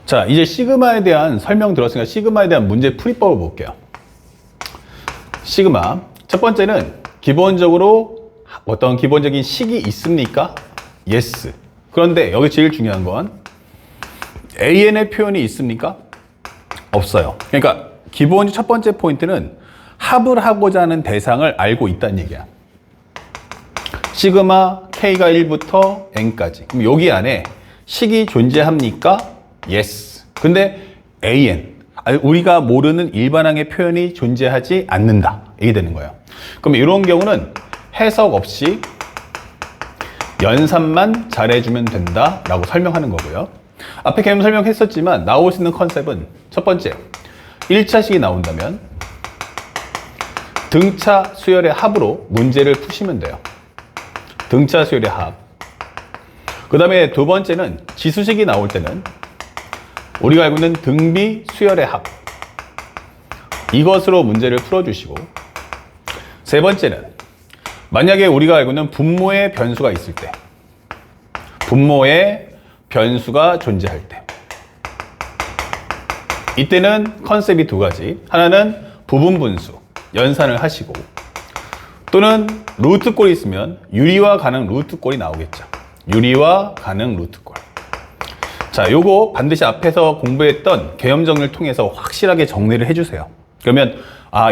자, 이제 시그마에 대한 설명 들었으니까 시그마에 대한 문제 풀이법을 볼게요. 시그마. 첫 번째는 기본적으로 어떤 기본적인 식이 있습니까? Yes. 그런데 여기 제일 중요한 건 AN의 표현이 있습니까? 없어요. 그러니까 기본 첫 번째 포인트는 합을 하고자 하는 대상을 알고 있다는 얘기야. 시그마 K가 1부터 N까지. 그럼 여기 안에 식이 존재합니까? Yes. 근데 AN. 우리가 모르는 일반항의 표현이 존재하지 않는다. 이게 되는 거예요. 그럼 이런 경우는 해석 없이 연산만 잘해주면 된다라고 설명하는 거고요. 앞에 개념 설명했었지만 나올 수 있는 컨셉은 첫 번째, 1차식이 나온다면 등차 수열의 합으로 문제를 푸시면 돼요. 등차 수열의 합. 그 다음에 두 번째는 지수식이 나올 때는 우리가 알고 있는 등비 수열의 합. 이것으로 문제를 풀어주시고, 세 번째는 만약에 우리가 알고 있는 분모의 변수가 있을 때, 분모의 변수가 존재할 때, 이때는 컨셉이 두 가지. 하나는 부분분수, 연산을 하시고, 또는 루트꼴이 있으면 유리와 가능 루트꼴이 나오겠죠. 유리와 가능 루트꼴. 자, 요거 반드시 앞에서 공부했던 개념 정리를 통해서 확실하게 정리를 해주세요. 그러면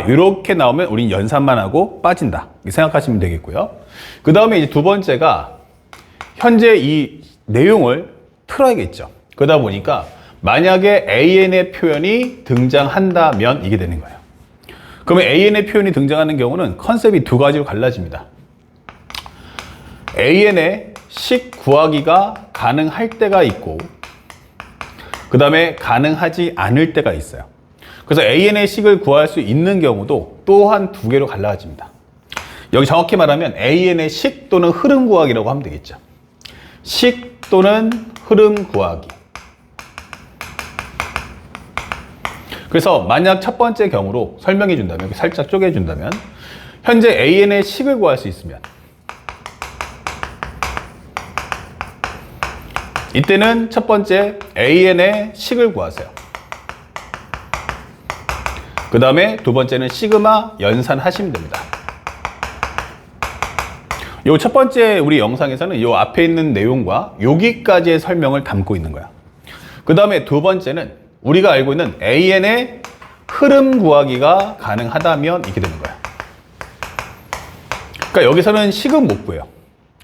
이렇게 나오면 우린 연산만 하고 빠진다. 이렇게 생각하시면 되겠고요. 그 다음에 이제 두 번째가 현재 이 내용을 틀어야겠죠. 그러다 보니까 만약에 AN의 표현이 등장한다면 이게 되는 거예요. 그러면 AN의 표현이 등장하는 경우는 컨셉이 두 가지로 갈라집니다. AN의 식 구하기가 가능할 때가 있고, 그 다음에 가능하지 않을 때가 있어요. 그래서 AN의 식을 구할 수 있는 경우도 또한 두 개로 갈라집니다. 여기 정확히 말하면 AN의 식 또는 흐름 구하기라고 하면 되겠죠. 식 또는 흐름 구하기. 그래서 만약 첫 번째 경우로 설명해 준다면, 여기 살짝 쪼개 준다면, 현재 AN의 식을 구할 수 있으면 이때는 첫 번째 AN의 식을 구하세요. 그 다음에 두 번째는 시그마 연산하시면 됩니다. 요 첫 번째 우리 영상에서는 요 앞에 있는 내용과 여기까지의 설명을 담고 있는 거야. 그 다음에 두 번째는 우리가 알고 있는 AN의 흐름 구하기가 가능하다면 이렇게 되는 거야. 그러니까 여기서는 식은 못 구해요.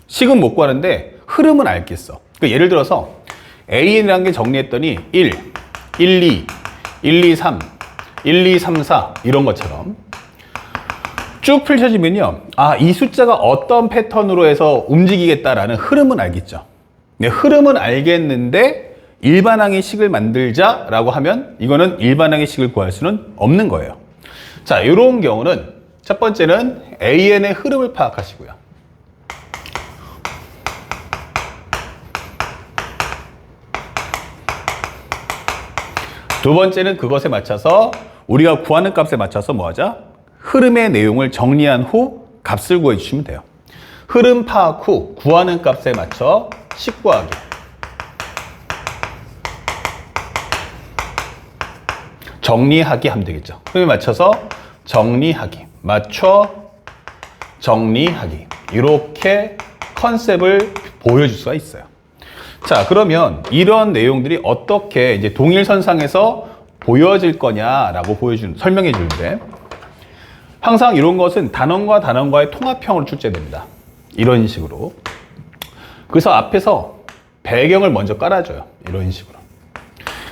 식은 못 구하는데 흐름은 알겠어. 그러니까 예를 들어서 AN이라는 게 정리했더니 1, 1, 2, 1, 2, 3, 1, 2, 3, 4 이런 것처럼 쭉 펼쳐지면요. 이 숫자가 어떤 패턴으로 해서 움직이겠다라는 흐름은 알겠죠. 네, 흐름은 알겠는데 일반항의 식을 만들자라고 하면 이거는 일반항의 식을 구할 수는 없는 거예요. 자, 이런 경우는 첫 번째는 AN의 흐름을 파악하시고요. 두 번째는 그것에 맞춰서 우리가 구하는 값에 맞춰서 뭐 하자? 흐름의 내용을 정리한 후 값을 구해주시면 돼요. 흐름 파악 후 구하는 값에 맞춰 식 구하기. 정리하기 하면 되겠죠. 흐름에 맞춰서 정리하기. 맞춰 정리하기. 이렇게 컨셉을 보여줄 수가 있어요. 자, 그러면 이런 내용들이 어떻게 이제 동일선상에서 보여질 거냐라고 설명해 주는데, 항상 이런 것은 단원과 단원과의 통합형으로 출제됩니다. 이런 식으로. 그래서 앞에서 배경을 먼저 깔아줘요. 이런 식으로.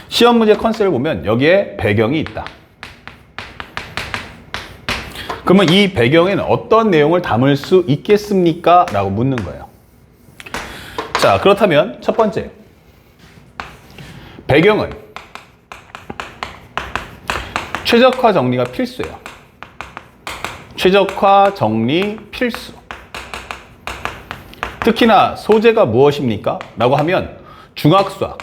시험 문제 컨셉을 보면 여기에 배경이 있다. 그러면 이 배경에는 어떤 내용을 담을 수 있겠습니까? 라고 묻는 거예요. 자, 그렇다면 첫 번째, 배경은 최적화 정리가 필수예요. 최적화 정리 필수. 특히나 소재가 무엇입니까? 라고 하면 중학수학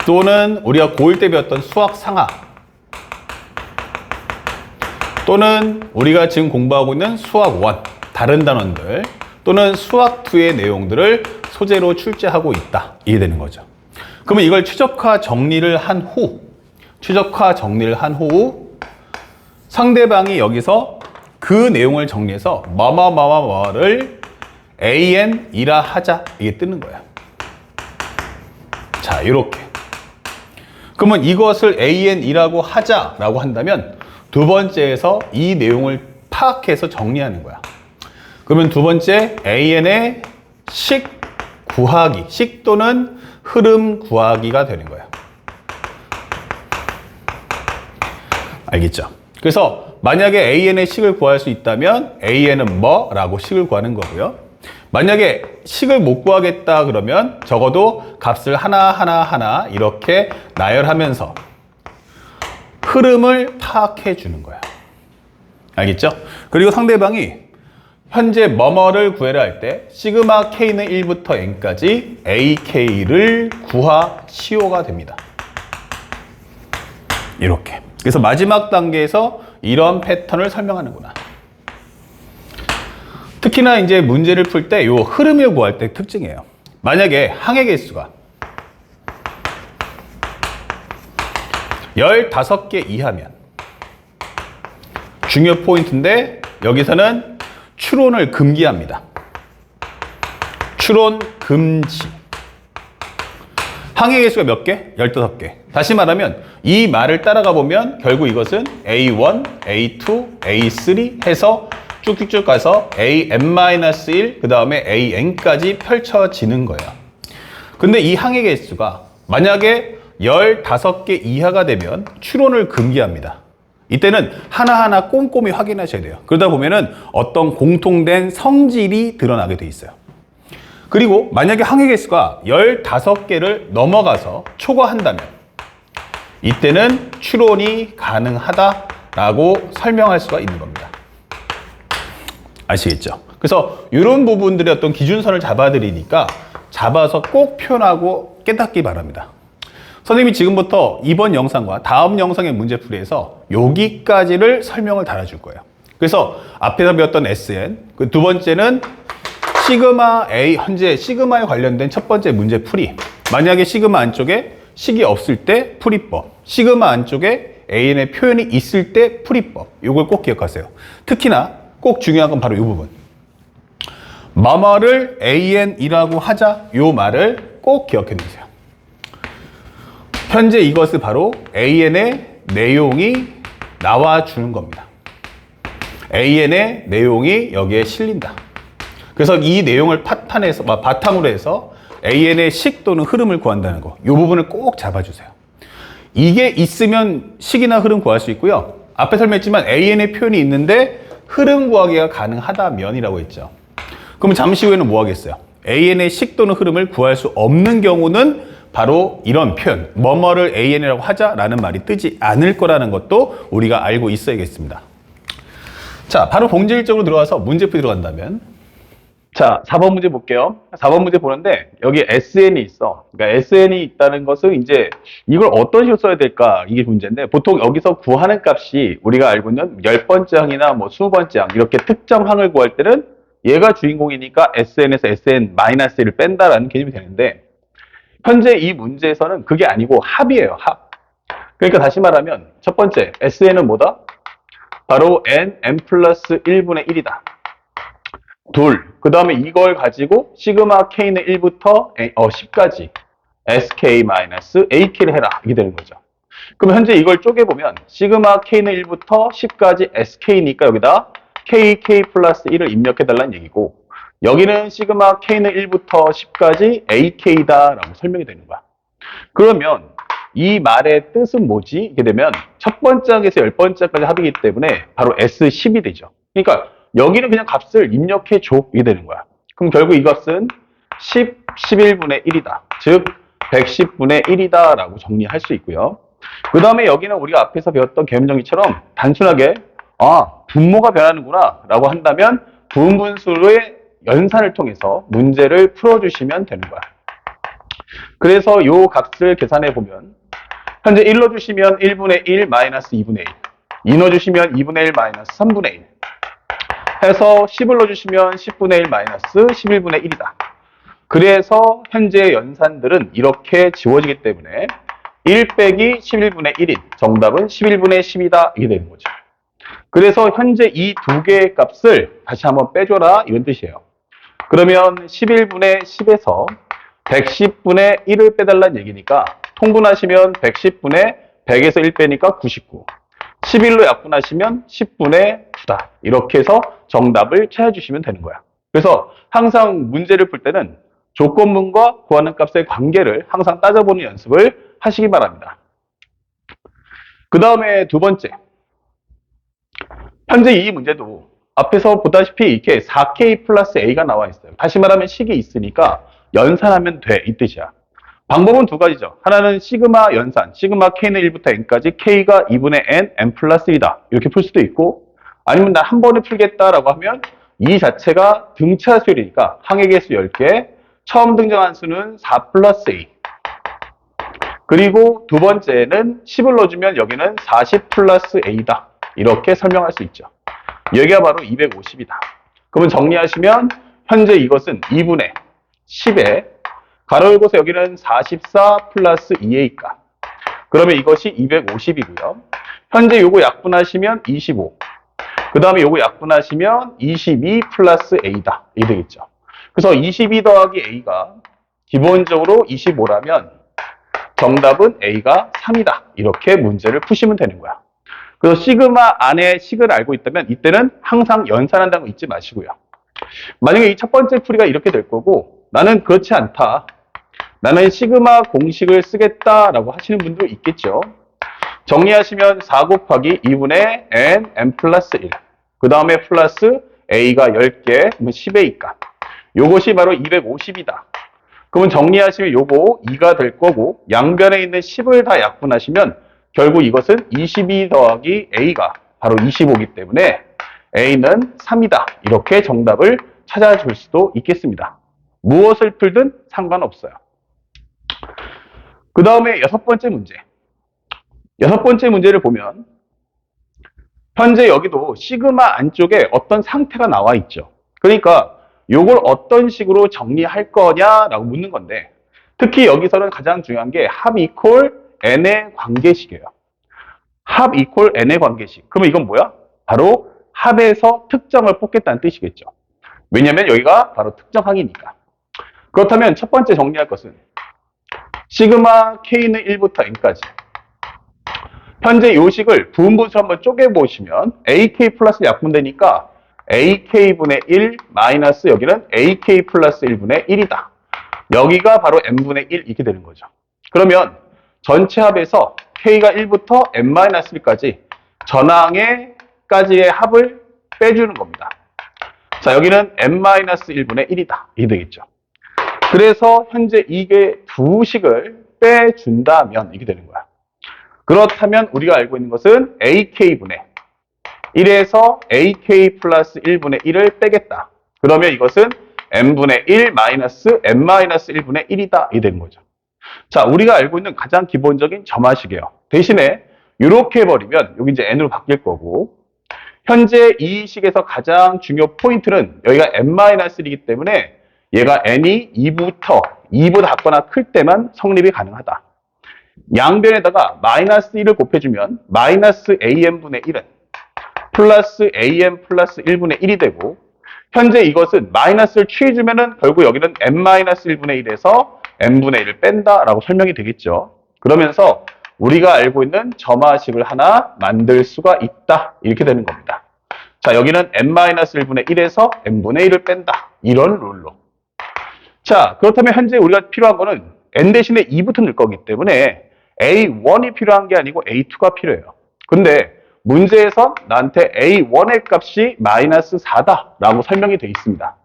또는 우리가 고1 때 배웠던 수학 상하 또는 우리가 지금 공부하고 있는 수학 1 다른 단원들 또는 수학 2의 내용들을 소재로 출제하고 있다. 이게 되는 거죠. 그러면 이걸 최적화 정리를 한 후 상대방이 여기서 그 내용을 정리해서 뭐를 AN이라 하자 이게 뜨는 거야. 자, 이렇게. 그러면 이것을 AN이라고 하자라고 한다면 두 번째에서 이 내용을 파악해서 정리하는 거야. 그러면 두 번째 AN의 식 구하기, 식 또는 흐름 구하기가 되는 거야. 알겠죠? 그래서 만약에 AN의 식을 구할 수 있다면 AN은 뭐라고 식을 구하는 거고요. 만약에 식을 못 구하겠다 그러면 적어도 값을 하나 이렇게 나열하면서 흐름을 파악해 주는 거야. 알겠죠? 그리고 상대방이 현재 뭐를 구해라 할 때 시그마 K는 1부터 N까지 AK를 구하시오가 됩니다. 이렇게. 그래서 마지막 단계에서 이런 패턴을 설명하는구나. 특히나 이제 문제를 풀 때 이 흐름을 구할 때 특징이에요. 만약에 항해 개수가 15개 이하면 중요 포인트인데 여기서는 추론을 금기합니다. 추론 금지. 항해 개수가 몇 개? 15개. 다시 말하면 이 말을 따라가 보면 결국 이것은 A1, A2, A3 해서 쭉쭉쭉 가서 AN-1 그 다음에 AN까지 펼쳐지는 거예요. 근데 이 항해 개수가 만약에 15개 이하가 되면 추론을 금기합니다. 이때는 하나하나 꼼꼼히 확인하셔야 돼요. 그러다 보면은 어떤 공통된 성질이 드러나게 돼 있어요. 그리고 만약에 항해 개수가 15개를 넘어가서 초과한다면 이때는 추론이 가능하다라고 설명할 수가 있는 겁니다. 아시겠죠? 그래서 이런 부분들의 어떤 기준선을 잡아드리니까 잡아서 꼭 표현하고 깨닫기 바랍니다. 선생님이 지금부터 이번 영상과 다음 영상의 문제풀이에서 여기까지를 설명을 달아줄 거예요. 그래서 앞에서 배웠던 SN, 그 두 번째는 시그마 A, 현재 시그마에 관련된 첫 번째 문제풀이. 만약에 시그마 안쪽에 식이 없을 때 풀이법, 시그마 안쪽에 AN의 표현이 있을 때 풀이법. 이걸 꼭 기억하세요. 특히나 꼭 중요한 건 바로 이 부분. 뭐를 AN이라고 하자. 이 말을 꼭 기억해 두세요. 현재 이것은 바로 AN의 내용이 나와주는 겁니다. AN의 내용이 여기에 실린다. 그래서 이 내용을 바탕으로 해서 AN의 식 또는 흐름을 구한다는 거. 이 부분을 꼭 잡아주세요. 이게 있으면 식이나 흐름 구할 수 있고요. 앞에 설명했지만 AN의 표현이 있는데 흐름 구하기가 가능하다면이라고 했죠. 그럼 잠시 후에는 뭐 하겠어요? AN의 식 또는 흐름을 구할 수 없는 경우는 바로 이런 표현, 뭐를 AN이라고 하자라는 말이 뜨지 않을 거라는 것도 우리가 알고 있어야겠습니다. 자, 바로 본질적으로 들어가서 문제풀이 들어간다면, 자, 4번 문제 볼게요. 4번 문제 보는데 여기 SN이 있어. 그러니까 SN이 있다는 것은 이제 이걸 어떤 식으로 써야 될까 이게 문제인데, 보통 여기서 구하는 값이 우리가 알고 있는 10번째 항이나 뭐 20번째 항 이렇게 특정 항을 구할 때는 얘가 주인공이니까 SN에서 SN-1을 뺀다라는 개념이 되는데, 현재 이 문제에서는 그게 아니고 합이에요. 합. 그러니까 다시 말하면 첫 번째 SN은 뭐다? 바로 N 플러스 1분의 1이다. 둘, 그 다음에 이걸 가지고 시그마 K는 1부터 10까지 SK-AK를 해라. 이게 되는 거죠. 그럼 현재 이걸 쪼개보면 시그마 K는 1부터 10까지 SK니까 여기다 KK 플러스 1을 입력해달라는 얘기고, 여기는 시그마 K는 1부터 10까지 AK다라고 설명이 되는 거야. 그러면 이 말의 뜻은 뭐지? 이게 되면 첫 번째 항에서 10번째까지 합이기 때문에 바로 S10이 되죠. 그러니까 여기는 그냥 값을 입력해 줘. 이게 되는 거야. 그럼 결국 이것은 10, 11분의 1이다. 즉 110분의 1이다 라고 정리할 수 있고요. 그 다음에 여기는 우리가 앞에서 배웠던 계문정리처럼 단순하게 분모가 변하는구나 라고 한다면 부분분수의 연산을 통해서 문제를 풀어주시면 되는 거야. 그래서 이 값을 계산해 보면 현재 1 넣어주시면 1분의 1 마이너스 2분의 1, 2 넣어주시면 2분의 1 마이너스 3분의 1 해서 10을 넣어주시면 10분의 1 마이너스 11분의 1이다. 그래서 현재 연산들은 이렇게 지워지기 때문에 1 빼기 11분의 1인 정답은 11분의 10이다. 이게 되는 거죠. 그래서 현재 이 두 개의 값을 다시 한번 빼줘라 이런 뜻이에요. 그러면 11분의 10에서 110분의 1을 빼달라는 얘기니까 통분하시면 110분의 100에서 1 빼니까 99. 11로 약분하시면 10분의 9다. 이렇게 해서 정답을 찾아주시면 되는 거야. 그래서 항상 문제를 풀 때는 조건문과 구하는 값의 관계를 항상 따져보는 연습을 하시기 바랍니다. 그 다음에 두 번째. 현재 이 문제도 앞에서 보다시피 이렇게 4K 플러스 A가 나와 있어요. 다시 말하면 식이 있으니까 연산하면 돼. 이 뜻이야. 방법은 두 가지죠. 하나는 시그마 연산, 시그마 K는 1부터 N까지 K가 2분의 N, N 플러스 1이다. 이렇게 풀 수도 있고 아니면 나 한 번에 풀겠다라고 하면 이 자체가 등차 수열이니까 항의 수 10개, 처음 등장한 수는 4 플러스 A. 그리고 두 번째는 10을 넣어주면 여기는 40 플러스 A다. 이렇게 설명할 수 있죠. 여기가 바로 250이다. 그러면 정리하시면 현재 이것은 2분의 10에 가로 열고서 여기는 44 플러스 2A가. 그러면 이것이 250이고요. 현재 요거 약분하시면 25. 그 다음에 요거 약분하시면 22 플러스 A다. 이 되겠죠. 그래서 22 더하기 A가 기본적으로 25라면 정답은 A가 3이다. 이렇게 문제를 푸시면 되는 거야. 그래서 시그마 안에 식을 알고 있다면 이때는 항상 연산한다는 거 잊지 마시고요. 만약에 이 첫 번째 풀이가 이렇게 될 거고 나는 그렇지 않다. 나는 시그마 공식을 쓰겠다라고 하시는 분도 있겠죠. 정리하시면 4 곱하기 2분의 N, N 플러스 1. 그 다음에 플러스 A가 10개, 그러면 10A가. 요것이 바로 250이다. 그러면 정리하시면 요거 2가 될 거고 양변에 있는 10을 다 약분하시면 결국 이것은 22 더하기 A가 바로 25이기 때문에 A는 3이다. 이렇게 정답을 찾아줄 수도 있겠습니다. 무엇을 풀든 상관없어요. 그 다음에 여섯 번째 문제. 여섯 번째 문제를 보면 현재 여기도 시그마 안쪽에 어떤 상태가 나와 있죠. 그러니까 이걸 어떤 식으로 정리할 거냐라고 묻는 건데 특히 여기서는 가장 중요한 게 합 이퀄 n의 관계식이에요. 합 이퀄 n의 관계식. 그러면 이건 뭐야? 바로 합에서 특정을 뽑겠다는 뜻이겠죠. 왜냐하면 여기가 바로 특정항이니까. 그렇다면 첫 번째 정리할 것은 시그마 k는 1부터 n까지. 현재 이 식을 부분분수 한번 쪼개보시면 ak 플러스 약분되니까 ak분의 1 마이너스 여기는 ak 플러스 1분의 1이다. 여기가 바로 n분의 1 이렇게 되는 거죠. 그러면 전체 합에서 k가 1부터 n-1까지 전항에까지의 합을 빼주는 겁니다. 자, 여기는 n-1분의 1이다. 이게 되겠죠. 그래서 현재 이게 두 식을 빼준다면 이게 되는 거야. 그렇다면 우리가 알고 있는 것은 ak분의 1에서 ak 플러스 1분의 1을 빼겠다. 그러면 이것은 n분의 1 마이너스 n-1분의 1이다. 이 되는 거죠. 자, 우리가 알고 있는 가장 기본적인 점화식이에요. 대신에 이렇게 해버리면 여기 이제 n으로 바뀔 거고 현재 이 식에서 가장 중요 포인트는 여기가 n-1이기 때문에 얘가 n이 2보다 작거나 클 때만 성립이 가능하다. 양변에다가 마이너스 1을 곱해주면 마이너스 an분의 1은 플러스 an 플러스 1분의 1이 되고 현재 이것은 마이너스를 취해주면은 결국 여기는 n-1분의 1에서 n분의 1을 뺀다라고 설명이 되겠죠. 그러면서 우리가 알고 있는 점화식을 하나 만들 수가 있다. 이렇게 되는 겁니다. 자, 여기는 n-1분의 1에서 n분의 1을 뺀다. 이런 룰로. 자, 그렇다면 현재 우리가 필요한 거는 n 대신에 2부터 넣을 거기 때문에 A1이 필요한 게 아니고 A2가 필요해요. 근데 문제에서 나한테 A1의 값이 마이너스 4다 라고 설명이 되어 있습니다.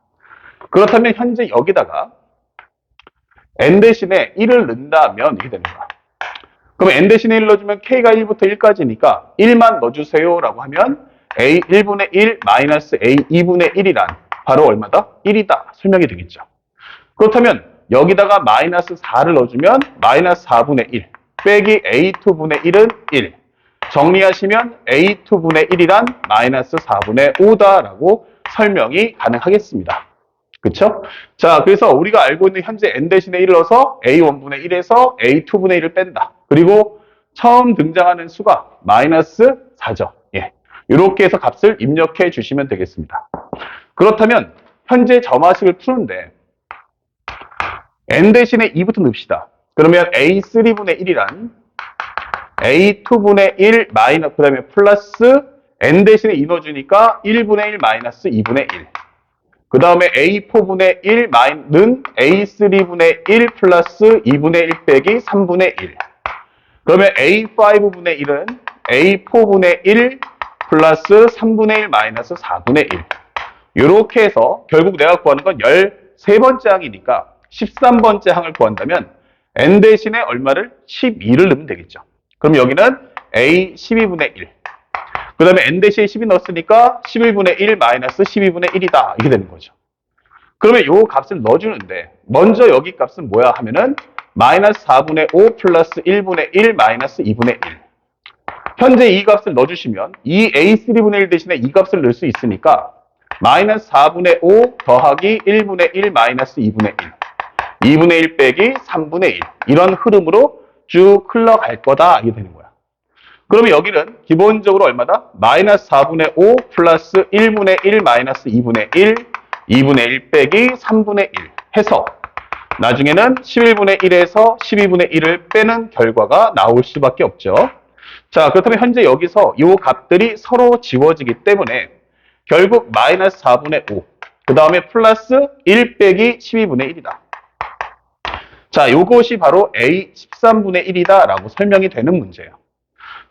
그렇다면 현재 여기다가 n 대신에 1을 넣는다면 이렇게 되는 거야. 그럼 n 대신에 1 넣어주면 k가 1부터 1까지니까 1만 넣어주세요 라고 하면 a 1분의 1 마이너스 a 2분의 1이란 바로 얼마다? 1이다 설명이 되겠죠. 그렇다면 여기다가 마이너스 4를 넣어주면 마이너스 4분의 1 빼기 a2분의 1은 1. 정리하시면 a2분의 1이란 마이너스 4분의 5다라고 설명이 가능하겠습니다. 그쵸? 자, 그래서 우리가 알고 있는 현재 n 대신에 1을 넣어서 a1분의 1에서 a2분의 1을 뺀다. 그리고 처음 등장하는 수가 마이너스 4죠. 예. 이렇게 해서 값을 입력해 주시면 되겠습니다. 그렇다면 현재 점화식을 푸는데 n 대신에 2부터 넣읍시다. 그러면 a3분의 1이란 a2분의 1 마이너스 그 다음에 플러스 n 대신에 2 넣어주니까 1분의 1 마이너스 2분의 1. 그 다음에 a4분의 1는 a3분의 1 플러스 2분의 1 빼기 3분의 1. 그러면 a5분의 1은 a4분의 1 플러스 3분의 1 마이너스 4분의 1. 이렇게 해서 결국 내가 구하는 건 13번째 항이니까 13번째 항을 구한다면 n 대신에 얼마를? 12를 넣으면 되겠죠. 그럼 여기는 a 12분의 1. 그 다음에 n 대신에 12 넣었으니까 11분의 1 마이너스 12분의 1이다. 이게 되는 거죠. 그러면 요 값을 넣어주는데 먼저 여기 값은 뭐야 하면은 마이너스 4분의 5 플러스 1분의 1 마이너스 2분의 1. 현재 이 값을 넣어주시면 이 a3분의 1 대신에 이 값을 넣을 수 있으니까 마이너스 4분의 5 더하기 1분의 1 마이너스 2분의 1. 2분의 1 빼기 3분의 1. 이런 흐름으로 쭉 흘러갈 거다. 이게 되는 거야. 그러면 여기는 기본적으로 얼마다? 마이너스 4분의 5 플러스 1분의 1 마이너스 2분의 1, 2분의 1 빼기 3분의 1 해서 나중에는 11분의 1에서 12분의 1을 빼는 결과가 나올 수밖에 없죠. 자, 그렇다면 현재 여기서 이 값들이 서로 지워지기 때문에 결국 마이너스 4분의 5, 그 다음에 플러스 1 빼기 12분의 1이다. 자, 요것이 바로 A 13분의 1이다 라고 설명이 되는 문제예요.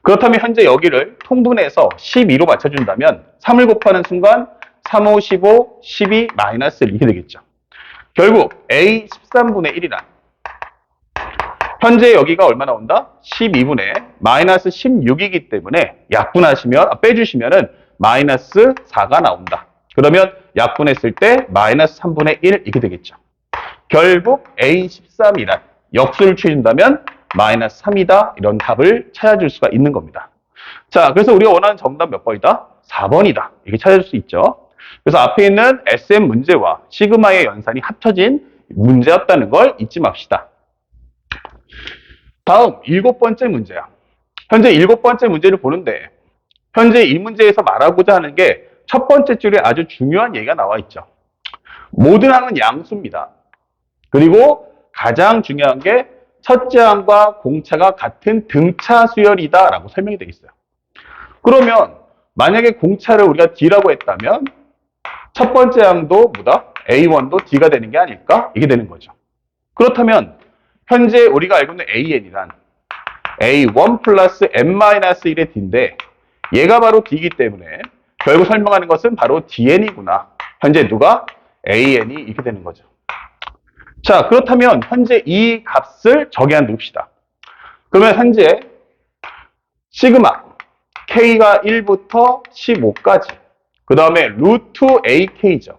그렇다면 현재 여기를 통분해서 12로 맞춰준다면 3을 곱하는 순간 3, 5, 15, 12, 마이너스 1 이렇게 되겠죠. 결국 A 13분의 1이란 현재 여기가 얼마 나온다? 12분의 마이너스 16이기 때문에 약분하시면 빼주시면은 마이너스 4가 나온다. 그러면 약분했을 때 마이너스 3분의 1 이렇게 되겠죠. 결국 A 13이란 역수를 취해준다면 마이너스 3이다. 이런 답을 찾아줄 수가 있는 겁니다. 자, 그래서 우리가 원하는 정답 몇 번이다? 4번이다. 이렇게 찾아줄 수 있죠. 그래서 앞에 있는 SM 문제와 시그마의 연산이 합쳐진 문제였다는 걸 잊지 맙시다. 다음 7번째 문제야. 현재 7번째 문제를 보는데 현재 이 문제에서 말하고자 하는 게 첫 번째 줄에 아주 중요한 얘기가 나와 있죠. 모든 항은 양수입니다. 그리고 가장 중요한 게 첫째 항과 공차가 같은 등차 수열이다 라고 설명이 되어 있어요. 그러면 만약에 공차를 우리가 D라고 했다면 첫 번째 항도 뭐다? A1도 D가 되는 게 아닐까? 이게 되는 거죠. 그렇다면 현재 우리가 알고 있는 AN이란 A1 플러스 N-1의 D인데 얘가 바로 D이기 때문에 결국 설명하는 것은 바로 DN이구나. 현재 누가? AN이 이렇게 되는 거죠. 자, 그렇다면 현재 이 값을 정의한 둡시다. 그러면 현재 시그마 K가 1부터 15까지 그 다음에 루트 AK죠.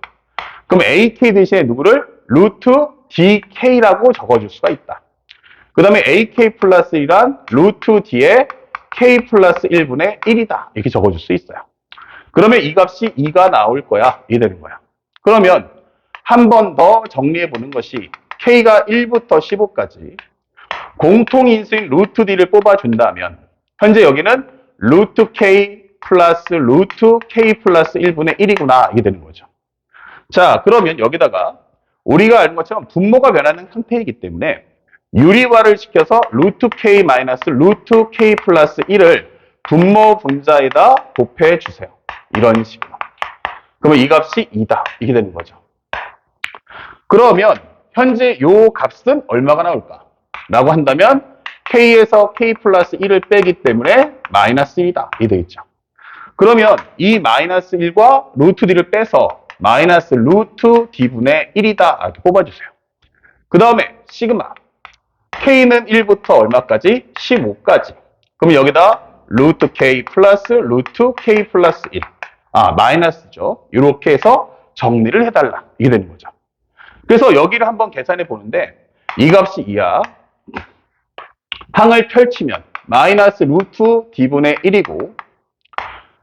그럼 AK 대신에 누구를? 루트 DK라고 적어줄 수가 있다. 그 다음에 AK 플러스 1이란 루트 D에 K 플러스 1분의 1이다. 이렇게 적어줄 수 있어요. 그러면 이 값이 2가 나올 거야. 이게 되는 거야. 그러면 한 번 더 정리해 보는 것이 K가 1부터 15까지 공통인수인 루트 D를 뽑아준다면 현재 여기는 루트 K 플러스 루트 K 플러스 1분의 1이구나. 이게 되는 거죠. 자, 그러면 여기다가 우리가 아는 것처럼 분모가 변하는 상태이기 때문에 유리화를 시켜서 루트 K 마이너스 루트 K 플러스 1을 분모 분자에다 곱해 주세요. 이런 식으로. 그러면 이 값이 2다. 이게 되는 거죠. 그러면 현재 요 값은 얼마가 나올까? 라고 한다면 K에서 K 플러스 1을 빼기 때문에 마이너스 1이다. 이게 되겠죠. 그러면 이 마이너스 1과 루트 D를 빼서 마이너스 루트 D분의 1이다. 이렇게 뽑아주세요. 그 다음에 시그마 K는 1부터 얼마까지? 15까지. 그럼 여기다 루트 K 플러스 루트 K 플러스 1. 마이너스죠. 이렇게 해서 정리를 해달라. 이게 되는 거죠. 그래서 여기를 한번 계산해 보는데 이 값이 2야. 항을 펼치면 마이너스 루트 D분의 1이고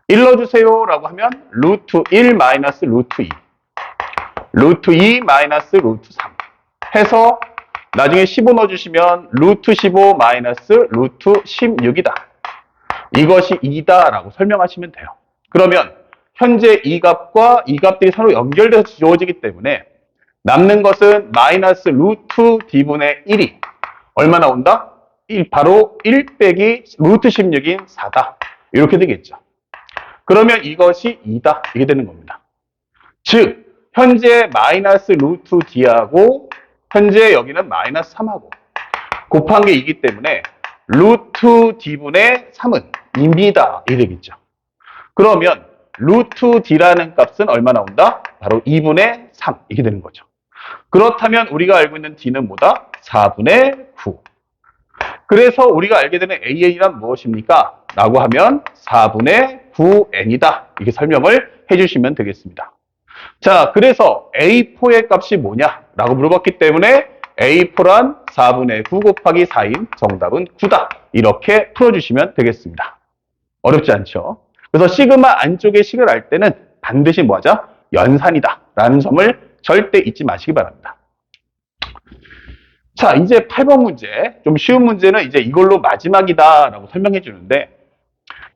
1 넣어주세요 라고 하면 루트 1 마이너스 루트 2. 루트 2 마이너스 루트 3 해서 나중에 15 넣어주시면 루트 15 마이너스 루트 16이다. 이것이 2다 라고 설명하시면 돼요. 그러면 현재 이 값과 이 값들이 서로 연결돼서 주어지기 때문에 남는 것은 마이너스 루트 d분의 1이 얼마 나온다? 바로 1 빼기 루트 16인 4다. 이렇게 되겠죠. 그러면 이것이 2다. 이게 되는 겁니다. 즉 현재 마이너스 루트 d하고 현재 여기는 마이너스 3하고 곱한 게 2기 때문에 루트 d분의 3은 2입니다. 이게 되겠죠. 그러면 루트 d라는 값은 얼마 나온다? 바로 2분의 3 이게 되는 거죠. 그렇다면 우리가 알고 있는 d는 뭐다? 4분의 9. 그래서 우리가 알게 되는 an이란 무엇입니까? 라고 하면 4분의 9n이다. 이렇게 설명을 해주시면 되겠습니다. 자, 그래서 A4의 값이 뭐냐? 라고 물어봤기 때문에 A4란 4분의 9 곱하기 4인 정답은 9다. 이렇게 풀어주시면 되겠습니다. 어렵지 않죠? 그래서 시그마 안쪽의 식을 알 때는 반드시 뭐하자? 연산이다. 라는 점을 절대 잊지 마시기 바랍니다. 자, 이제 8번 문제. 좀 쉬운 문제는 이제 이걸로 마지막이다. 라고 설명해 주는데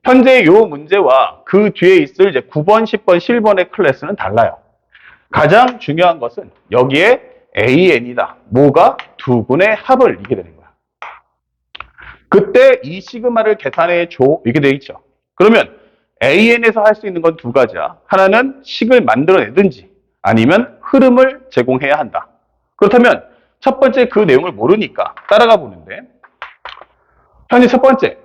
현재 이 문제와 그 뒤에 있을 이제 9번, 10번, 11번의 클래스는 달라요. 가장 중요한 것은 여기에 AN이다. 뭐가? 두 군의 합을 이게 되는 거야. 그때 이 시그마를 계산해 줘. 이게 돼 있죠. 그러면 AN에서 할 수 있는 건 두 가지야. 하나는 식을 만들어내든지 아니면 흐름을 제공해야 한다. 그렇다면 첫 번째 그 내용을 모르니까 따라가 보는데 현재 첫 번째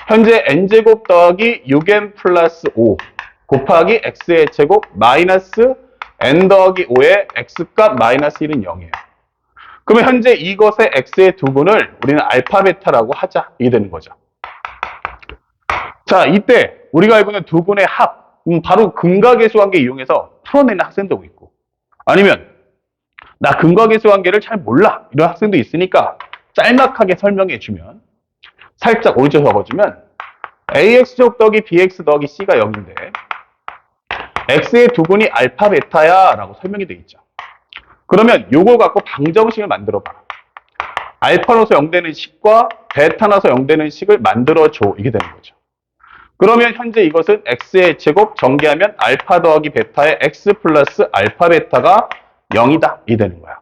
현재 n제곱 더하기 6n 플러스 5 곱하기 x의 제곱 마이너스 n 더하기 5의 x값 마이너스 1은 0이에요. 그러면 현재 이것의 x의 두분을 우리는 알파 베타라고 하자. 이게 되는 거죠. 자, 이때 우리가 알고 있는 두 분의 합, 바로 근각계수 관계 이용해서 풀어내는 학생도 있고 아니면 나 근각계수 관계를 잘 몰라 이런 학생도 있으니까 짤막하게 설명해 주면 살짝 오른쪽 적어주면 AX제곱 더하기 BX 더하기 C가 0인데 X의 두분이 알파 베타야 라고 설명이 되어 있죠. 그러면 요거 갖고 방정식을 만들어 봐. 알파로서 0되는 식과 베타나서 0되는 식을 만들어줘. 이게 되는 거죠. 그러면 현재 이것은 x의 제곱 전개하면 알파 더하기 베타의 x 플러스 알파 베타가 0이다. 이 되는 거야.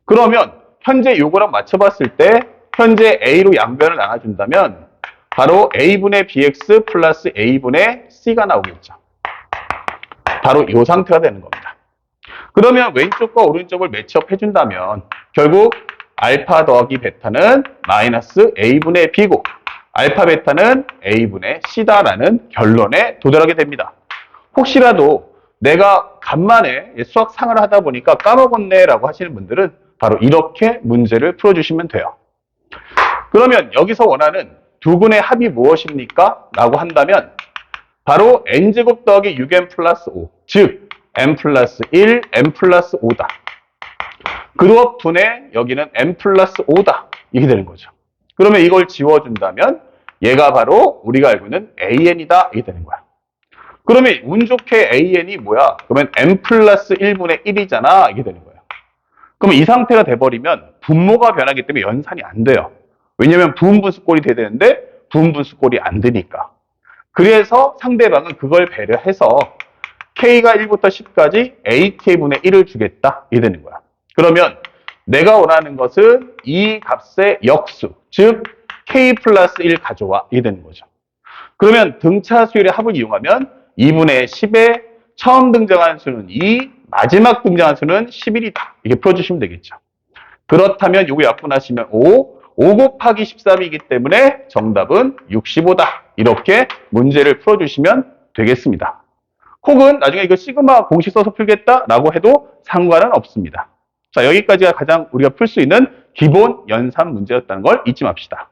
그러면 현재 요거랑 맞춰봤을 때 현재 a로 양변을 나눠준다면 바로 a분의 bx 플러스 a분의 c가 나오겠죠. 바로 이 상태가 되는 겁니다. 그러면 왼쪽과 오른쪽을 매치업 해준다면 결국 알파 더하기 베타는 마이너스 a분의 b고 알파 베타는 a분의 c다라는 결론에 도달하게 됩니다. 혹시라도 내가 간만에 수학 상을 하다 보니까 까먹었네 라고 하시는 분들은 바로 이렇게 문제를 풀어주시면 돼요. 그러면 여기서 원하는 두 분의 합이 무엇입니까? 라고 한다면 바로 n제곱 더하기 6n 플러스 5 즉 n 플러스 1, n 플러스 5다. 그룹 분의 여기는 n 플러스 5다. 이게 되는 거죠. 그러면 이걸 지워준다면 얘가 바로 우리가 알고 있는 AN이다. 이게 되는 거야. 그러면 운 좋게 AN이 뭐야? 그러면 n 플러스 1분의 1이잖아. 이게 되는 거예요. 그러면 이 상태가 돼버리면 분모가 변하기 때문에 연산이 안 돼요. 왜냐면 부분분수꼴이 돼야 되는데 부분분수꼴이 안 되니까. 그래서 상대방은 그걸 배려해서 K가 1부터 10까지 AK분의 1을 주겠다. 이게 되는 거야. 그러면 내가 원하는 것은 이 값의 역수, 즉 K 플러스 1 가져와. 이게 되는 거죠. 그러면 등차 수열의 합을 이용하면 2분의 10에 처음 등장한 수는 2, 마지막 등장한 수는 11이다. 이게 풀어주시면 되겠죠. 그렇다면 이거 약분하시면 5 곱하기 13이기 때문에 정답은 65다. 이렇게 문제를 풀어주시면 되겠습니다. 혹은 나중에 이거 시그마 공식 써서 풀겠다라고 해도 상관은 없습니다. 자, 여기까지가 가장 우리가 풀 수 있는 기본 연산 문제였다는 걸 잊지 맙시다.